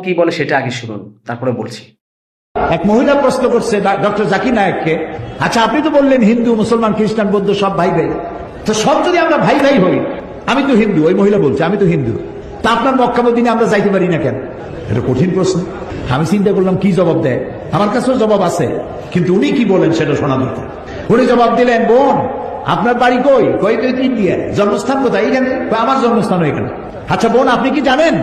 কি বলে সেটা আগে শুনুন, তারপরে বলছি। এক মহিলা প্রশ্ন করছে ডক্টর জাকির নায়েককে, আচ্ছা আপনি তো বললেন হিন্দু মুসলমান খ্রিস্টান বৌদ্ধ সব ভাই ভাই, তো সব যদি আমরা ভাই ভাই হই, আমি তো হিন্দু, ওই মহিলা বলছে আমি তো হিন্দু, তা আপনার মক্কা মদিনা আমরা যাইতে পারি না কেন? এটা কঠিন প্রশ্ন। আমি চিন্তা করলাম কি জবাব দেয়। আমার কাছেও জবাব আছে, কিন্তু উনি কি বলেন সেটা শোনা দরকার। উনি জবাব দিলেন, বোন আপনার বাড়ি কই? কই তো ইন্ডিয়া। জন্মস্থান কোথায়? এখানে। আমার জন্মস্থান এখানে। আচ্ছা বোন আপনি কি জানেন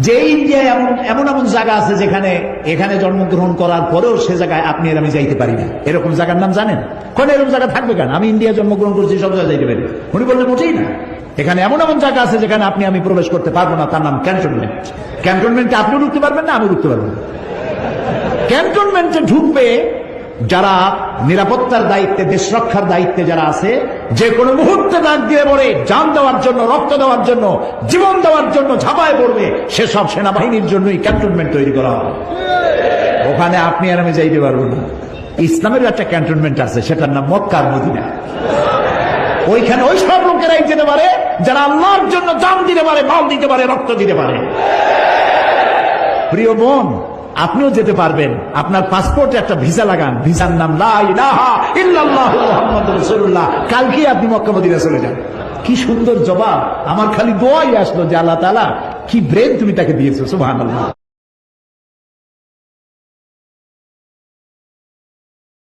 যে ইন্ডিয়ায় এমন এমন জায়গা আছে যেখানে এখানে জন্মগ্রহণ করার পরেও সে জায়গায় আপনি আর আমি যাইতে পারি না, এরকম জায়গার নাম জানেন? কোন এরকম জায়গা থাকবে কেন? আমি ইন্ডিয়া জন্মগ্রহণ করছি, সব জায়গায় যাইতে পারি। উনি বললেন মোটেই না, এখানে এমন এমন জায়গা আছে যেখানে আপনি আমি প্রবেশ করতে পারবো না, তার নাম ক্যান্টনমেন্ট। ক্যান্টনমেন্টে আপনিও ঢুকতে পারবেন না, আমি ঢুকতে পারবো না। ক্যান্টনমেন্টে ঢুকবে যারা নিরাপত্তার দায়িত্বে, দেশ রক্ষার দায়িত্বে যারা আছে, যে কোনো মুহূর্তে ডাক দিয়ে পড়ে জান দেওয়ার জন্য, রক্ত দেওয়ার জন্য, জীবন দেওয়ার জন্য ঝাঁপায় পড়বে, সেসব সেনাবাহিনীর জন্যই ক্যান্টনমেন্ট তৈরি করা হবে। ওখানে আপনি আর আমি যাইতে পারবো না। ইসলামের একটা ক্যান্টনমেন্ট আছে, সেটার নাম মক্কা আর মদিনা। ওইখানে ওই সব লোকেরাই যেতে পারে যারা আল্লাহর জন্য জান দিতে পারে, মাল দিতে পারে, রক্ত দিতে পারে। প্রিয় বোন, আপনিও যেতে পারবেন। আপনার পাসপোর্টে একটা ভিসা লাগান, ভিসার নাম লা ইলাহা ইল্লাল্লাহু মুহাম্মাদুর রাসূলুল্লাহ। কালকে আপনি মক্কা মদিনা চলে যান। কি সুন্দর জবাব! আমার খালি দোয়াই আসলো যে আল্লাহ তাআলা কি ব্রেন তুমি তাকে দিয়েছো, সুবহানাল্লাহ।